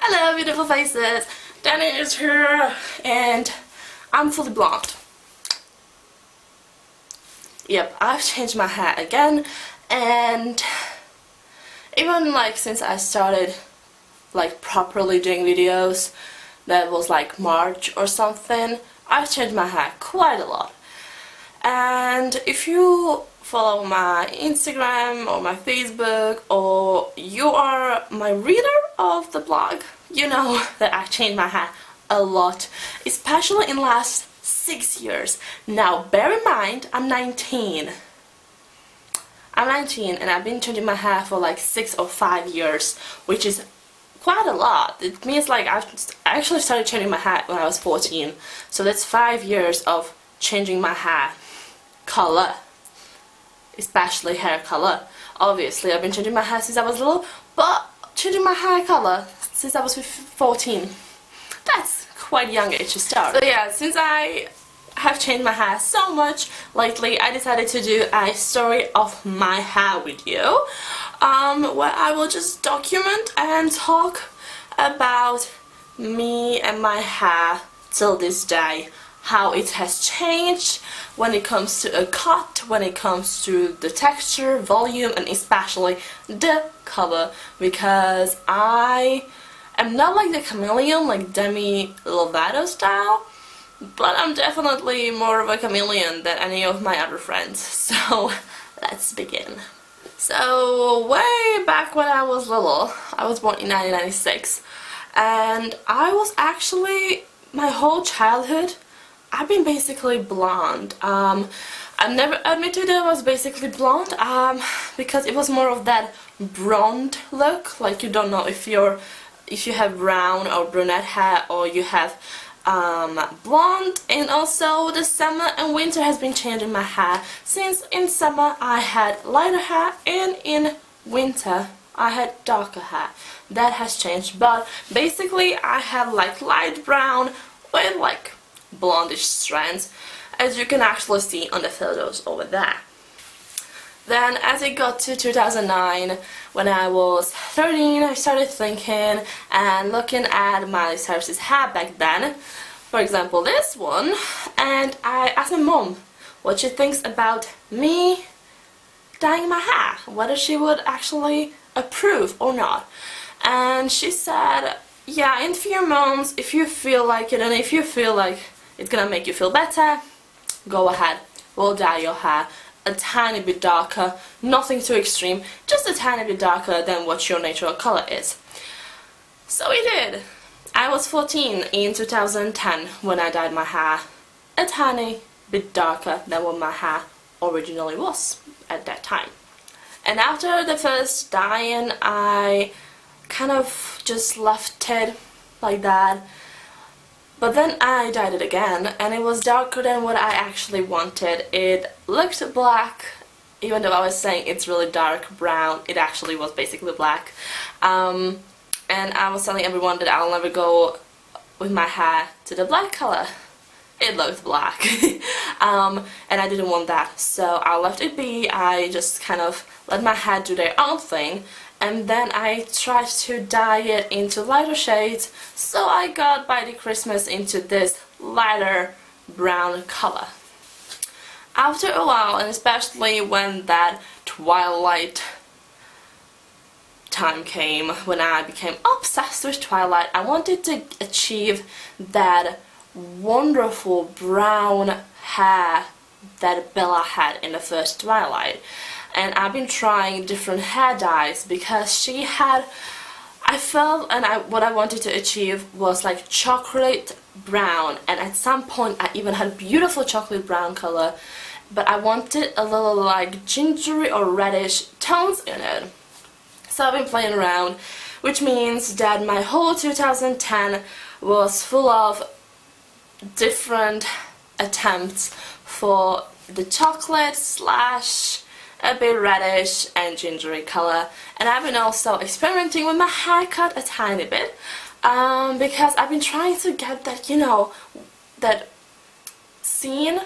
Hello beautiful faces, Danny is here and I'm fully blonde. Yep, I've changed my hair again, and even like since I started like properly doing videos, that was like March or something, I've changed my hair quite a lot. And if you follow my Instagram or my Facebook, or you are my reader of the blog, you know that I changed my hair a lot, especially in the last 6 years. Now bear in mind, I'm 19 and I've been changing my hair for like 6 or 5 years, which is quite a lot. It means like I actually started changing my hair when I was 14, so that's 5 years of changing my hair color, especially hair color. Obviously I've been changing my hair since I was little, but changing my hair color since I was 14, that's quite young age to start. So yeah, since I have changed my hair so much lately, I decided to do a story of my hair with you, where I will just document and talk about me and my hair till this day, how it has changed when it comes to a cut, when it comes to the texture, volume, and especially the color, because I am not like the chameleon, like DeniVev style, but I'm definitely more of a chameleon than any of my other friends. So let's begin. So way back when I was little, I was born in 1996, and I was actually, my whole childhood, I've been basically blonde. I never admitted I was basically blonde, because it was more of that blonde look, like you don't know if you have brown or brunette hair, or you have blonde. And also the summer and winter has been changing my hair, since in summer I had lighter hair and in winter I had darker hair. That has changed, but basically I have like light brown with like blondish strands, as you can actually see on the photos over there. Then as it got to 2009, when I was 13, I started thinking and looking at Miley Cyrus's hair back then, for example this one, and I asked my mom what she thinks about me dyeing my hair, whether she would actually approve or not. And she said, yeah, in a few months, if you feel like it and if you feel like it's gonna make you feel better, go ahead, we'll dye your hair a tiny bit darker, nothing too extreme, just a tiny bit darker than what your natural color is. So we did. I was 14 in 2010 when I dyed my hair a tiny bit darker than what my hair originally was at that time. And after the first dyeing, I kind of just left it like that. But then I dyed it again, and it was darker than what I actually wanted. It looked black, even though I was saying it's really dark brown, it actually was basically black. And I was telling everyone that I'll never go with my hair to the black color. It looked black. And I didn't want that, so I left it be. I just kind of let my hair do their own thing. And then I tried to dye it into lighter shades, so I got by the Christmas into this lighter brown color. After a while, and especially when that Twilight time came, when I became obsessed with Twilight, I wanted to achieve that wonderful brown hair that Bella had in the first Twilight. And I've been trying different hair dyes because she had, I felt, and what I wanted to achieve was like chocolate brown, and at some point I even had beautiful chocolate brown color, but I wanted a little like gingery or reddish tones in it. So I've been playing around, which means that my whole 2010 was full of different attempts for the chocolate slash a bit reddish and gingery color. And I've been also experimenting with my haircut a tiny bit, because I've been trying to get that, you know, that scene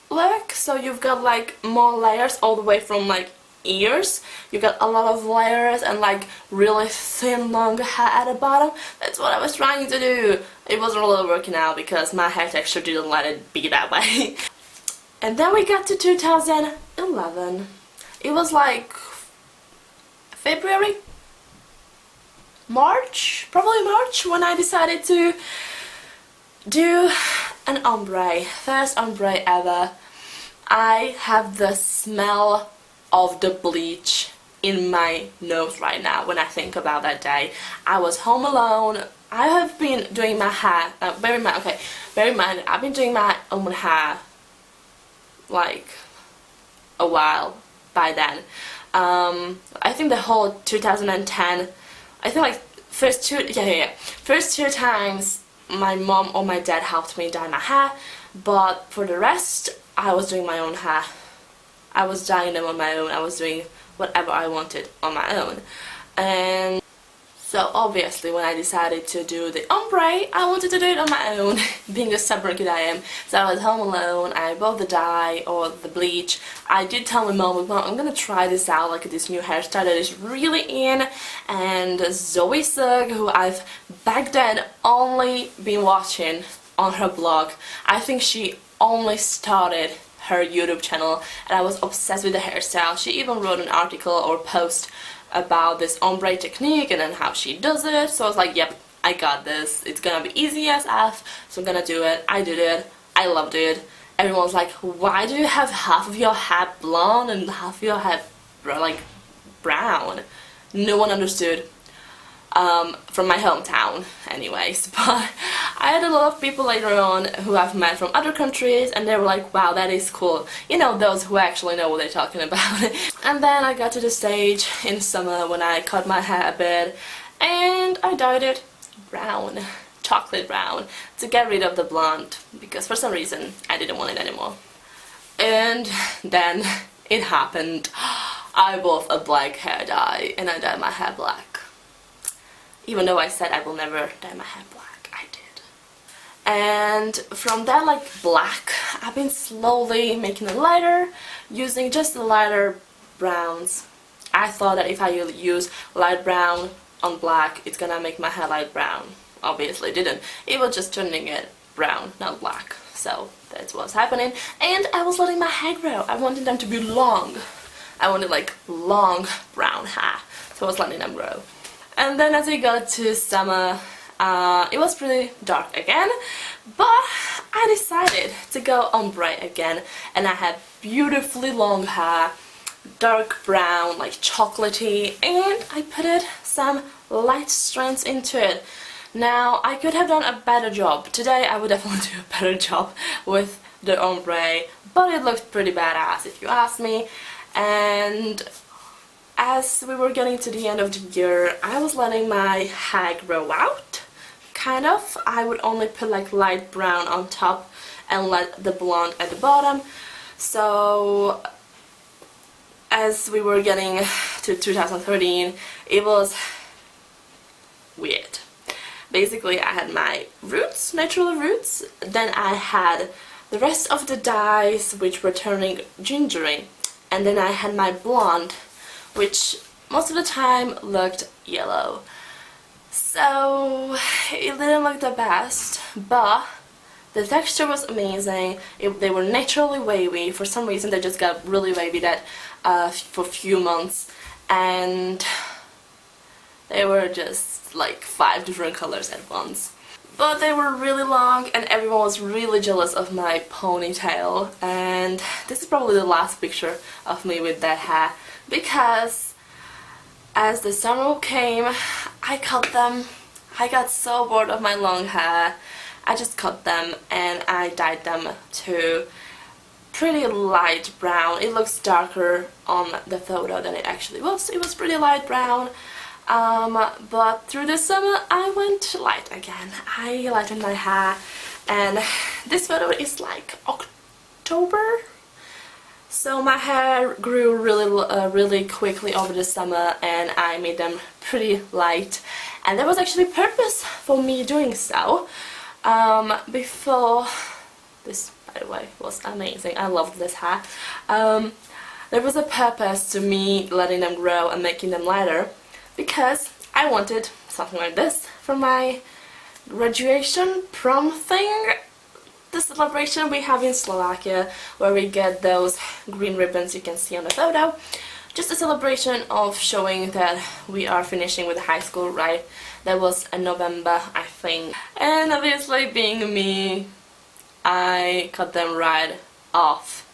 look, so you've got like more layers all the way from like ears, you got a lot of layers and like really thin long hair at the bottom. That's what I was trying to do. It wasn't really working out because my hair texture didn't let it be that way. And then we got to 2011. It was like February? March? Probably March, when I decided to do an ombre. First ombre ever. I have the smell of the bleach in my nose right now when I think about that day. I was home alone. I have been doing my hair, bear in mind, I've been doing my own hair like a while by then. I think the whole 2010, I think like first two times my mom or my dad helped me dye my hair, but for the rest I was doing my own hair. I was dyeing them on my own. I was doing whatever I wanted on my own. And so obviously when I decided to do the ombre, I wanted to do it on my own, being a stubborn kid I am. So I was home alone, I bought the dye or the bleach. I did tell my mom, I'm gonna try this out, like this new hairstyle that is really in. And Zoe Sugg, who I've back then only been watching on her blog, I think she only started her YouTube channel and I was obsessed with the hairstyle. She even wrote an article or post about this ombre technique and then how she does it. So I was like, yep, I got this. It's gonna be easy as F, so I'm gonna do it. I did it. I loved it. Everyone was like, why do you have half of your hair blonde and half of your hair like brown? No one understood. From my hometown anyways, but I had a lot of people later on who I've met from other countries and they were like, wow, that is cool. You know, those who actually know what they're talking about. And then I got to the stage in summer when I cut my hair a bit and I dyed it brown, chocolate brown, to get rid of the blonde because for some reason I didn't want it anymore. And then it happened. I bought a black hair dye and I dyed my hair black. Even though I said I will never dye my hair black, I did. And from that like black, I've been slowly making it lighter, using just the lighter browns. I thought that if I use light brown on black, it's gonna make my hair light brown. Obviously it didn't. It was just turning it brown, not black. So that's what's happening. And I was letting my hair grow. I wanted them to be long. I wanted like long brown hair. So I was letting them grow. And then as we got to summer, it was pretty dark again, but I decided to go ombre again, and I had beautifully long hair, dark brown, like chocolatey, and I put some light strands into it. Now, I could have done a better job. Today I would definitely do a better job with the ombre, but it looked pretty badass if you ask me. And as we were getting to the end of the year, I was letting my hair grow out, kind of. I would only put like light brown on top and let the blonde at the bottom. So as we were getting to 2013, it was weird. Basically I had my roots, natural roots, then I had the rest of the dyes which were turning gingery, and then I had my blonde, which most of the time looked yellow. So it didn't look the best, but the texture was amazing. They were naturally wavy. For some reason they just got really wavy that for a few months, and they were just like 5 different colors at once. But they were really long and everyone was really jealous of my ponytail, and this is probably the last picture of me with that hair, because as the summer came, I cut them. I got so bored of my long hair. I just cut them and I dyed them to pretty light brown. It looks darker on the photo than it actually was. It was pretty light brown. But through the summer I went light again. I lightened my hair, and this photo is like October. So my hair grew really quickly over the summer, and I made them pretty light, and there was actually purpose for me doing so. Before this, by the way, was amazing. I loved this hair. There was a purpose to me letting them grow and making them lighter, because I wanted something like this for my graduation prom thing. The celebration we have in Slovakia, where we get those green ribbons you can see on the photo. Just a celebration of showing that we are finishing with high school, right? That was in November, I think. And obviously, being me, I cut them right off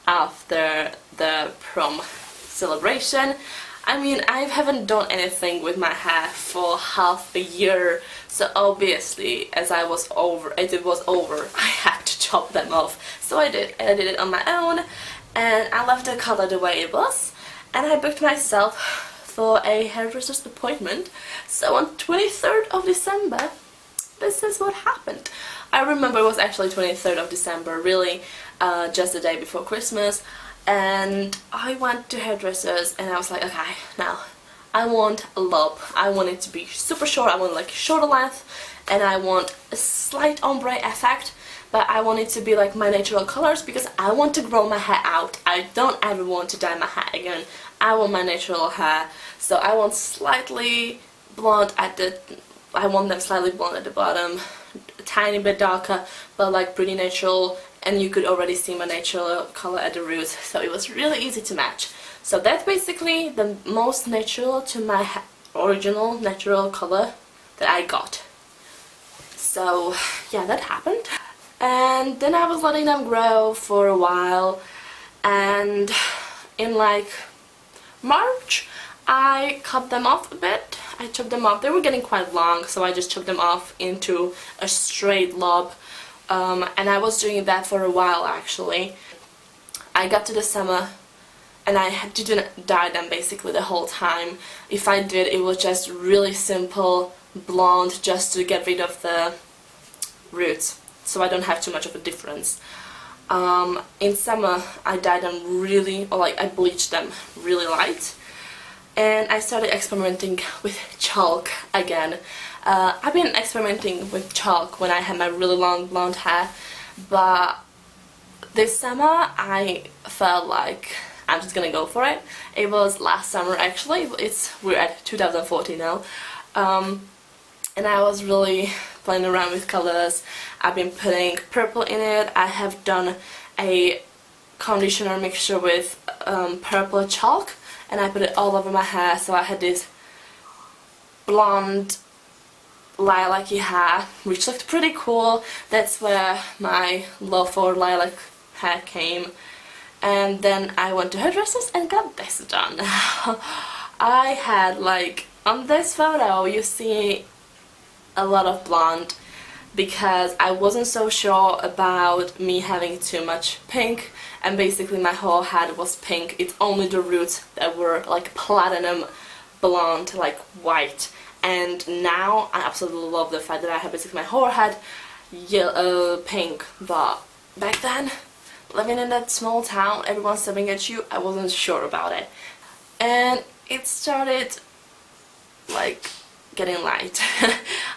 after the prom celebration. I mean, I haven't done anything with my hair for half a year, so obviously, as it was over, I had to chop them off. So I did it on my own, and I left the color the way it was, and I booked myself for a hairdresser's appointment. So on 23rd of December, this is what happened. I remember it was actually 23rd of December, really, just the day before Christmas. And I went to hairdressers and I was like, okay, now I want a lob. I want it to be super short, I want like shorter length, and I want a slight ombre effect, but I want it to be like my natural colors because I want to grow my hair out. I don't ever want to dye my hair again. I want my natural hair, so I want slightly blonde at the, I want them slightly blonde at the bottom, a tiny bit darker, but like pretty natural. And you could already see my natural color at the roots, so it was really easy to match. So that's basically the most natural to my original natural color that I got. So yeah, that happened. And then I was letting them grow for a while, and in like March I cut them off a bit. I chopped them off. They were getting quite long, so I just chopped them off into a straight lob. And I was doing that for a while actually. I got to the summer and I didn't dye them basically the whole time. If I did, it was just really simple blonde just to get rid of the roots, so I don't have too much of a difference. In summer I dyed them really, or like I bleached them really light, and I started experimenting with chalk again. I've been experimenting with chalk when I had my really long blonde hair, but this summer I felt like I'm just gonna go for it. It was last summer actually, we're at 2014 now, and I was really playing around with colors. I've been putting purple in it. I have done a conditioner mixture with purple chalk, and I put it all over my hair, so I had this blonde lilac-y hair, which looked pretty cool. That's where my love for lilac hair came. And then I went to hairdressers and got this done. I had, like, on this photo you see a lot of blonde because I wasn't so sure about me having too much pink, and basically my whole head was pink. It's only the roots that were like platinum blonde, like white. And now I absolutely love the fact that I have basically my whole head yellow, pink. But back then, living in that small town, everyone staring at you, I wasn't sure about it. And it started like getting light.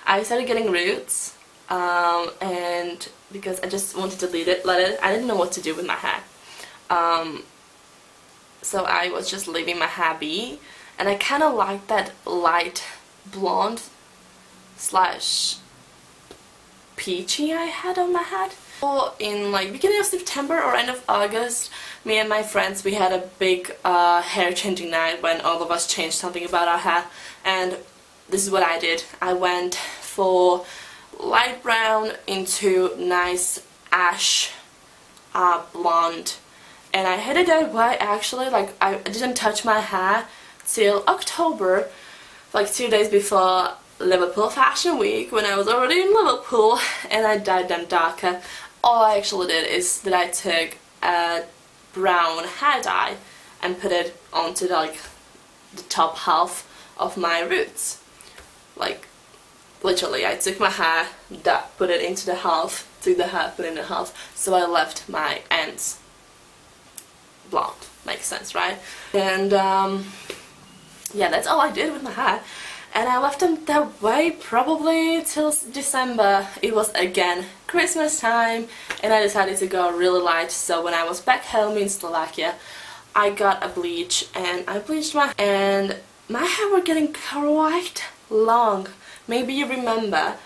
I started getting roots, and because I just wanted to let it, I didn't know what to do with my hair. So I was just leaving my hair be, and I kind of like that light blonde slash peachy I had on my head. So in like beginning of September or end of August, me and my friends, we had a big hair changing night when all of us changed something about our hair, and this is what I did. I went for light brown into nice ash blonde, and I had it that way actually. Like I didn't touch my hair till October, like 2 days before Liverpool Fashion Week, when I was already in Liverpool, and I dyed them darker. All I actually did is that I took a brown hair dye and put it onto like the top half of my roots. Like literally I took my hair, put it into the half, took the hair, put it in the half, so I left my ends blonde. Makes sense, right? And yeah, that's all I did with my hair, and I left them that way probably till December. It was again Christmas time, and I decided to go really light. So when I was back home in Slovakia, I got a bleach and I bleached and my hair were getting quite long. Maybe you remember.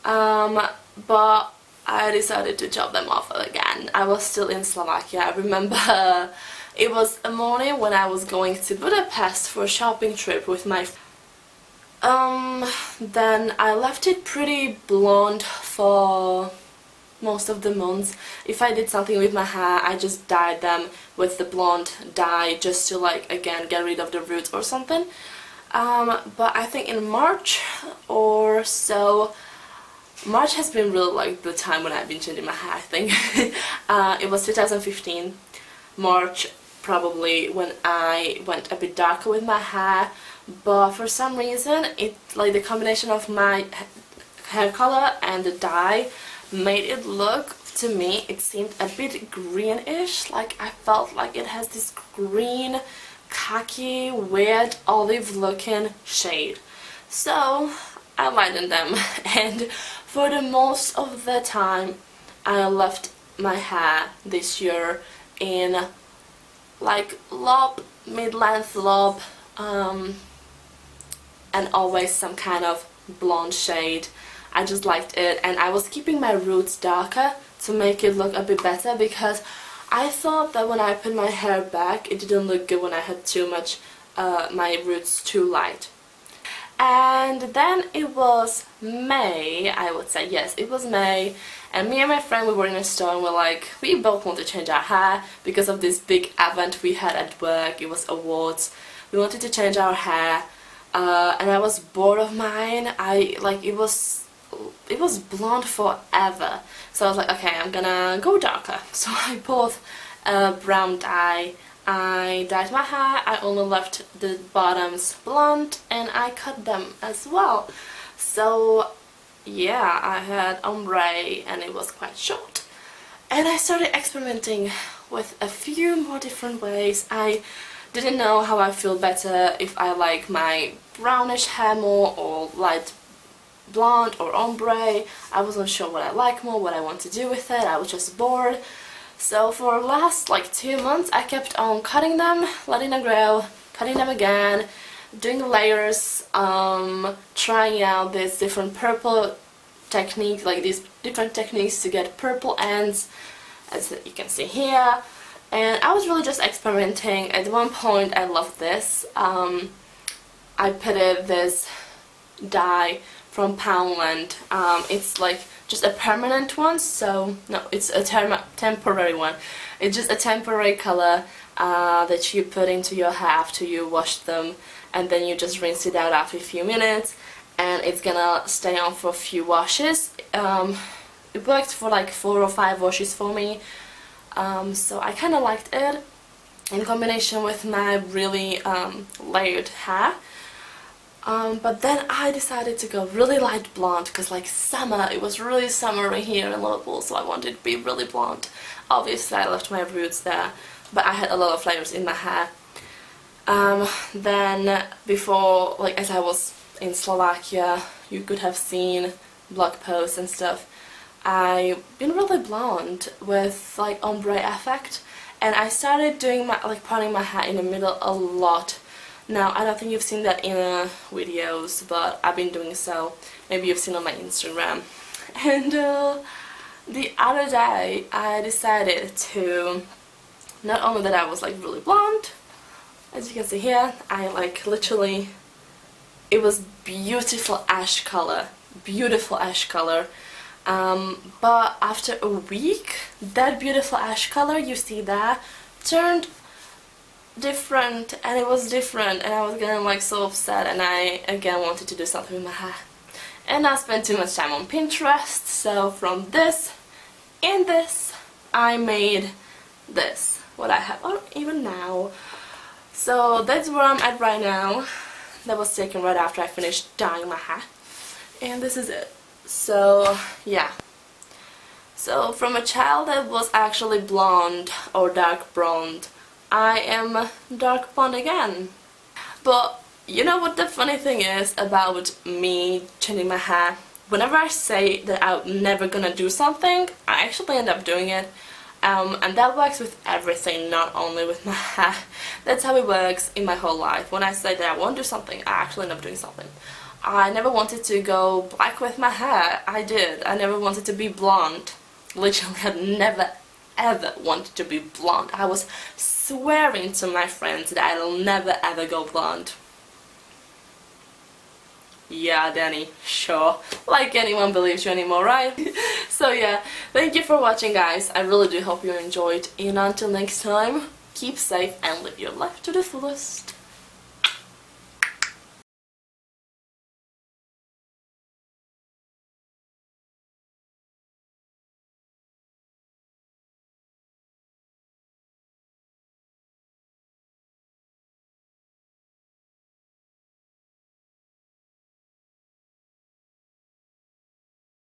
But I decided to chop them off again. I was still in Slovakia. I remember it was a morning when I was going to Budapest for a shopping trip with my then I left it pretty blonde for most of the months. If I did something with my hair, I just dyed them with the blonde dye just to like again get rid of the roots or something. But I think in March or so, March has been really like the time when I've been changing my hair, I think. It was 2015, March probably, when I went a bit darker with my hair, but for some reason it like the combination of my hair color and the dye made it look, to me it seemed a bit greenish. Like I felt like it has this green, khaki, weird olive looking shade. So I lightened them and for the most of the time I left my hair this year in like lob, mid-length lob, and always some kind of blonde shade. I just liked it, and I was keeping my roots darker to make it look a bit better because I thought that when I put my hair back it didn't look good when I had too much, my roots too light. And then it was May, I would say, yes, it was May, and me and my friend, we were in a store and we're like, we both want to change our hair because of this big event we had at work. It was awards. We wanted to change our hair, and I was bored of mine. It was blonde forever, so I was like, okay, I'm gonna go darker. So I bought a brown dye. I dyed my hair, I only left the bottoms blonde, and I cut them as well. So yeah, I had ombre and it was quite short. And I started experimenting with a few more different ways. I didn't know how I feel better, if I like my brownish hair more or light blonde or ombre. I wasn't sure what I like more, what I want to do with it. I was just bored. So for the last like 2 months I kept on cutting them, letting them grow, cutting them again, doing layers, trying out this different purple technique, like these different techniques to get purple ends, as you can see here. And I was really just experimenting. At one point I loved this. I pitted this dye from Poundland. It's like just a permanent one, so no, it's a temporary one. It's just a temporary color that you put into your hair after you wash them, and then you just rinse it out after a few minutes, and it's gonna stay on for a few washes. It worked for like 4 or 5 washes for me, so I kind of liked it in combination with my really layered hair. But then I decided to go really light blonde because like summer, it was really summery here in Liverpool, so I wanted to be really blonde. Obviously I left my roots there, but I had a lot of layers in my hair. Then before, like as I was in Slovakia, you could have seen blog posts and stuff, I've been really blonde with like ombre effect, and I started doing my parting my hair in the middle a lot. Now, I don't think you've seen that in videos, but I've been doing so. Maybe you've seen on my Instagram. And the other day, I decided to, not only that I was like really blonde, as you can see here, I like literally, it was beautiful ash color, but after a week, that beautiful ash color you see there turned different, and it was different, and I was getting like so upset, and I again wanted to do something with my hair. And I spent too much time on Pinterest, so from this and this I made this, what I have on even now. So that's where I'm at right now. That was taken right after I finished dyeing my hair, and this is it. So yeah, so from a child that was actually blonde or dark blonde, I am dark blonde again. But you know what the funny thing is about me changing my hair? Whenever I say that I'm never gonna do something, I actually end up doing it. And that works with everything, not only with my hair. That's how it works in my whole life. When I say that I won't do something, I actually end up doing something. I never wanted to go black with my hair. I did. I never wanted to be blonde. Literally, I never ever wanted to be blonde. I was swearing to my friends that I'll never ever go blonde. Yeah, Danny, sure. Like anyone believes you anymore, right? So yeah, thank you for watching, guys. I really do hope you enjoyed. And until next time, keep safe and live your life to the fullest.